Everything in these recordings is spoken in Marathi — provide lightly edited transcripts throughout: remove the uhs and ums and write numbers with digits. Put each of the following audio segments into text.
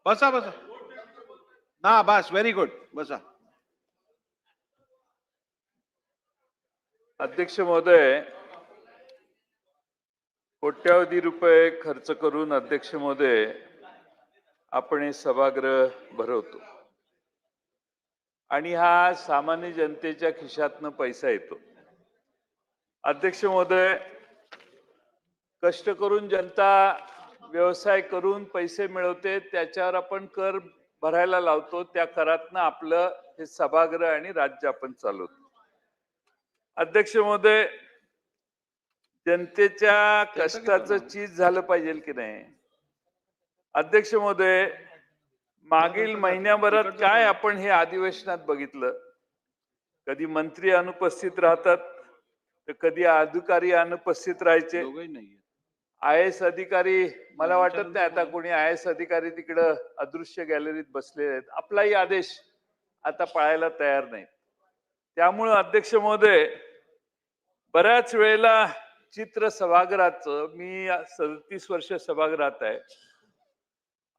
बसा बसा ना, बस, व्हेरी गुड, बसा. अध्यक्ष महोदय, कोट्यावधी रुपये खर्च करून अध्यक्ष महोदय आपण हे सभागृह भरवतो आणि हा सामान्य जनतेच्या खिशातनं पैसा येतो. अध्यक्ष महोदय, कष्ट करून जनता व्यवसाय करून पैसे मिळवते, त्याच्यावर आपण कर भरायला लावतो, त्या करातनं आपलं हे सभागृह आणि राज्य आपण चालवतो. अध्यक्ष महोदय, जनतेच्या कष्टाचं चीज झालं पाहिजे की नाही? अध्यक्ष महोदय, मागील महिन्याभरात काय आपण हे अधिवेशनात बघितलं? कधी मंत्री अनुपस्थित राहतात, तर कधी अधिकारी अनुपस्थित राहायचे. IAS अधिकारी, मला वाटत नाही आता कोणी IAS अधिकारी तिकडं अदृश्य गॅलरीत बसले आहेत. आपलाही आदेश आता पाळायला तयार नाही. त्यामुळं अध्यक्ष महोदय, बऱ्याच वेळेला चित्र सभागृहाचं, मी 37 वर्ष सभागृहात आहे,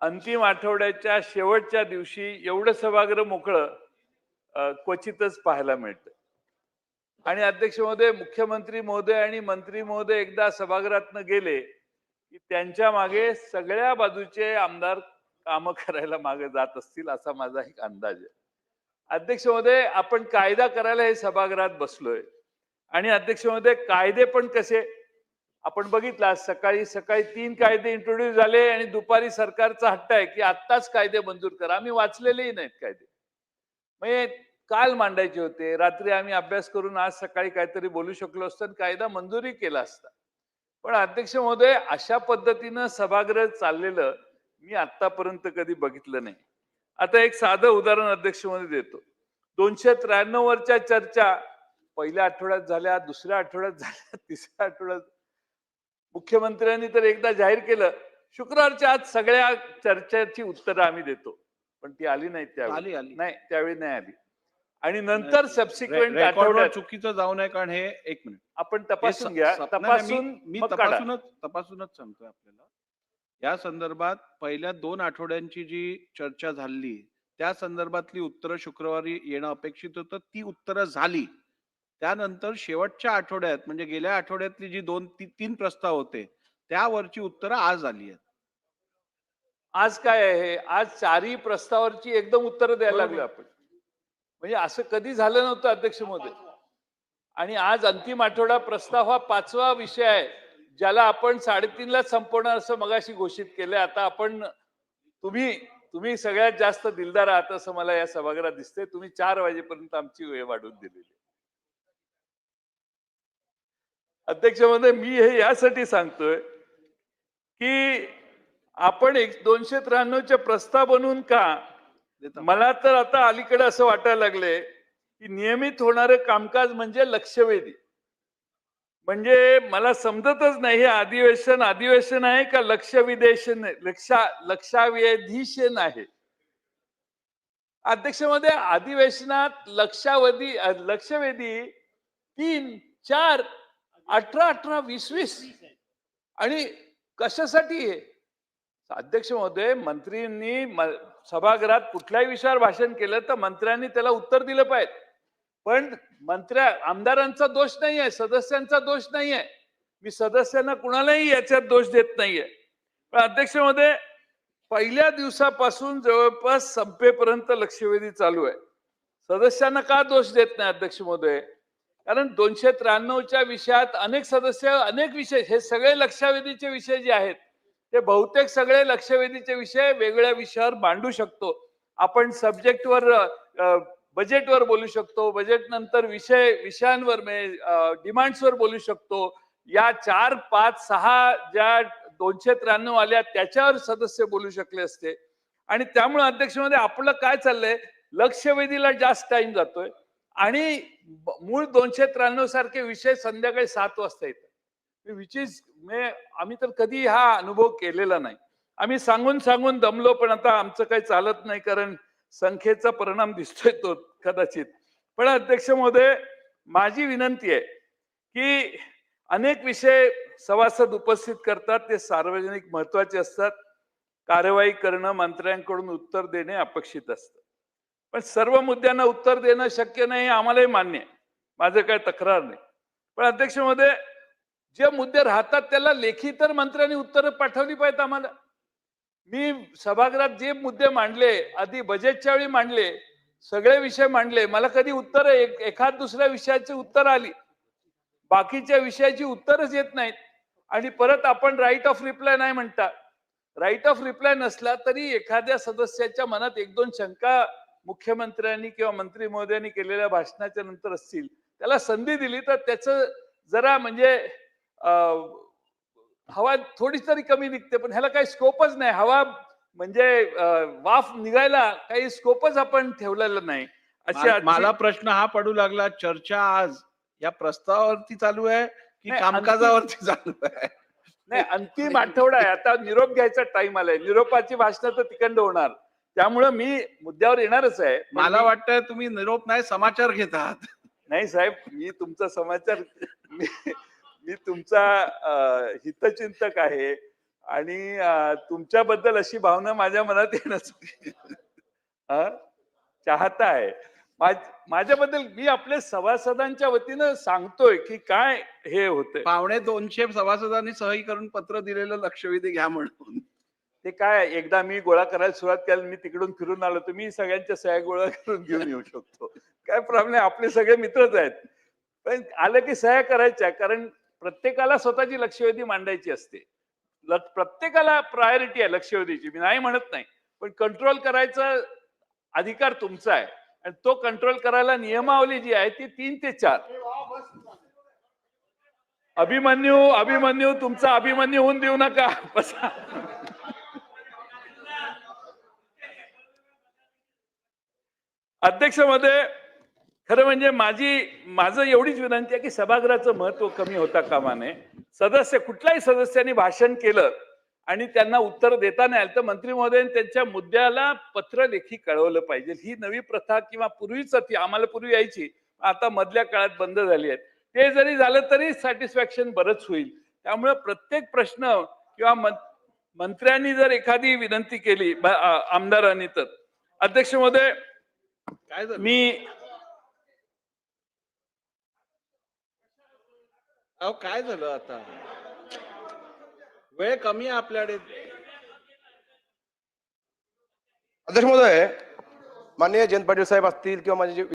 अंतिम आठवड्याच्या शेवटच्या दिवशी एवढं सभागृह मोकळं क्वचितच पाहायला मिळतं. आणि अध्यक्ष महोदय, मुख्यमंत्री महोदय आणि मंत्री महोदय एकदा सभागृहातनं गेले की त्यांच्या मागे सगळ्या बाजूचे आमदार काम करायला मागे जात असतील, असा माझा एक अंदाज आहे. अध्यक्ष महोदय, आपण कायदा करायला हे सभागृहात बसलोय आणि अध्यक्ष महोदय, कायदे पण कसे आपण बघितलं, आज सकाळी 3 कायदे इंट्रोड्यूस झाले आणि दुपारी सरकारचा हट्ट आहे की आत्ताच कायदे मंजूर करा. आम्ही वाचलेलेही नाहीत कायदे, म्हणजे काल मांडायचे होते, रात्री आम्ही अभ्यास करून आज सकाळी काहीतरी बोलू शकलो असतो आणि कायदा मंजुरी केला असता. पण अध्यक्ष महोदय, अशा पद्धतीनं सभागृह चाललेलं मी आतापर्यंत कधी बघितलं नाही. आता एक साधं उदाहरण अध्यक्ष महोदय देतो. 293 वरच्या चर्चा पहिल्या आठवड्यात झाल्या, दुसऱ्या आठवड्यात झाल्या, तिसऱ्या आठवड्यात. मुख्यमंत्र्यांनी तर एकदा जाहीर केलं, शुक्रवारच्या आज सगळ्या चर्चेची उत्तरं आम्ही देतो, पण ती आली नाही त्यावेळी. नाही, त्यावेळी नाही आली. आणि नंतर सबसिक्वेंट आठवड्यात चुकीचं जाऊ नये, कारण हे एक मिनिट आपण तपासून घ्या, तपासून मी मग काढा. तपासूनच सांगतोय आपल्याला. या संदर्भात पहिल्या 2 आठवड्यांची जी चर्चा झाली, त्या संदर्भातली उत्तरं शुक्रवारी येणं अपेक्षित होतं, ती उत्तरं झाली. त्यानंतर शेवटच्या आठवड्यात, म्हणजे गेल्या आठवड्यातली जी 2-3 प्रस्ताव होते, त्यावरची उत्तरं आज आली आहेत. आज काय आहे? आज 4ही प्रस्तावावरची एकदम उत्तरं द्यायला लागलो आपण. म्हणजे असं कधी झालं नव्हतं अध्यक्ष महोदय. आणि आज अंतिम आठवडा प्रस्ताव हा 5वा विषय आहे, ज्याला आपण 3:30ला संपवणार असं मगाशी घोषित केलंय. आता आपण तुम्ही सगळ्यात जास्त दिलदार आहात असं मला या सभागृहात दिसतंय. तुम्ही 4 वाजेपर्यंत आमची वेळ वाढवून दिलेली. अध्यक्ष महोदय, मी हे यासाठी सांगतोय की आपण 293चे प्रस्ताव बनवून का, मला तर आता अलीकडे असं वाटायला लागले की नियमित होणारे कामकाज म्हणजे लक्षवेधी. म्हणजे मला समजतच नाही, हे अधिवेशन आहे का लक्षवेधीशन आहे? अध्यक्ष महोदय, अधिवेशनात लक्षवेधी 3, 4, 18, 20 आणि कशासाठी हे? अध्यक्ष महोदय, मंत्रींनी सभागृहात कुठल्याही विषयावर भाषण केलं तर मंत्र्यांनी त्याला उत्तर दिलं पाहिजे. पण आमदारांचा दोष नाहीये, सदस्यांचा दोष नाहीये. मी सदस्यांना कुणालाही याच्यात दोष देत नाहीये. पण अध्यक्ष महोदय, पहिल्या दिवसापासून जवळपास संपेपर्यंत लक्षवेधी चालू आहे. सदस्यांना का दोष देत नाही अध्यक्ष महोदय? कारण 293च्या विषयात अनेक सदस्य अनेक विषय, हे सगळे लक्षवेधीचे विषय जे आहेत, ते बहुतेक सगळे लक्षवेधीचे विषय वेगळ्या विषयावर मांडू शकतो आपण. सब्जेक्टवर, बजेटवर बोलू शकतो, बजेट नंतर विषयांवर, डिमांड्सवर बोलू शकतो. या 4, 5, 6 ज्या 293 आल्या त्याच्यावर सदस्य बोलू शकले असते. आणि त्यामुळे अध्यक्ष महोदय, आपलं काय चाललंय, लक्षवेधीला जास्त टाइम जातोय आणि मूळ 293 सारखे विषय संध्याकाळी 7 वाजता येतात. आम्ही तर कधी हा अनुभव केलेला नाही. आम्ही सांगून दमलो, पण आता आमचं काही चालत नाही, कारण संख्येचा परिणाम दिसतोय तो कदाचित. पण अध्यक्ष महोदय, माझी विनंती आहे की अनेक विषय सभासद उपस्थित करतात, ते सार्वजनिक महत्वाचे असतात. कारवाई करणं, मंत्र्यांकडून उत्तर देणे अपेक्षित असतं. पण सर्व मुद्द्यांना उत्तर देणं शक्य नाही, आम्हालाही मान्य आहे. माझं काही तक्रार नाही. पण अध्यक्ष महोदय, जे मुद्दे राहतात त्याला लेखी तर मंत्र्यांनी उत्तरं पाठवली पाहिजेत आम्हाला. मी सभागृहात जे मुद्दे मांडले, आधी बजेटच्या वेळी मांडले, सगळे विषय मांडले. मला कधी उत्तर एखाद दुसऱ्या विषयाची उत्तर आली. बाकीच्या विषयाची उत्तरच येत नाहीत. आणि परत आपण राईट ऑफ रिप्लाय नाही म्हणता. राईट ऑफ रिप्लाय नसला तरी एखाद्या सदस्याच्या मनात एक दोन शंका मुख्यमंत्र्यांनी किंवा मंत्री महोदयांनी केलेल्या भाषणाच्या नंतर असतील, त्याला संधी दिली तर त्याचं जरा म्हणजे हवा थोडी तरी कमी निघते. पण ह्याला काही स्कोपच नाही. हवा म्हणजे वाफ निघायला काही स्कोपच आपण ठेवलेला नाही. अशी मला प्रश्न हा पडू लागला, चर्चा आज या प्रस्तावावरती चालू आहे की नाही, कामकाजावरती चालू आहे? नाही, अंतिम आठवडा आहे. आता निरोप घ्यायचा टाइम आलाय. निरोपाची भाषणं तर तिकडं होणार. त्यामुळं मी मुद्द्यावर येणारच आहे. मला वाटतंय तुम्ही निरोप नाही, समाचार घेत आहात. नाही साहेब, मी तुमचा समाचार मी मी तुमचा हितचिंतक आहे आणि तुमच्याबद्दल अशी भावना माझ्या मनात येणंच चाहता आहे. माझ्याबद्दल मी आपल्या सभासदांच्या वतीनं सांगतोय की काय हे होतंय. 250 सभासदांनी सही करून पत्र दिलेलं लक्षवेधी घ्या म्हणून. ते काय एकदा मी गोळा करायला सुरुवात केली, मी तिकडून फिरून आलो, तुम्ही सगळ्यांच्या सह्या गोळा करून घेऊन येऊ शकतो. काय प्रॉब्लेम, आपले सगळे मित्रच आहेत. पण आलं की सह्या करायच्या, कारण प्रत्येकाला स्वतःची लक्षवेधी मांडायची असते. प्रत्येकाला प्रायोरिटी आहे लक्षवेधीची, मी नाही म्हणत नाही. पण कंट्रोल करायचा अधिकार तुमचा आहे आणि तो कंट्रोल करायला नियमावली जी आहे ती 3 ते 4. अभिमन्यू तुमचा अभिमन्यू होऊन देऊ नका. अध्यक्ष महोदय, खरं म्हणजे माझं एवढीच विनंती आहे की सभागृहाचं महत्व कमी होता कामा नये. कुठल्याही सदस्यांनी भाषण केलं आणि त्यांना उत्तर देता नाही आलं तर मंत्री महोदयांनी त्यांच्या मुद्द्याला पत्र लेखी कळवलं पाहिजे. ही नवी प्रथा किंवा पूर्वीच ती आम्हाला पूर्वी यायची, आता मधल्या काळात बंद झाली आहे. ते जरी झालं तरी सॅटिस्फॅक्शन बरंच होईल. त्यामुळे प्रत्येक प्रश्न किंवा मंत्र्यांनी जर एखादी विनंती केली आमदारांनी, तर अध्यक्ष महोदय काय झालं? काय झालं आता? वेळ कमी आहे आपल्याकडे. अध्यक्ष महोदय, माननीय जयंत पाटील साहेब असतील किंवा माझे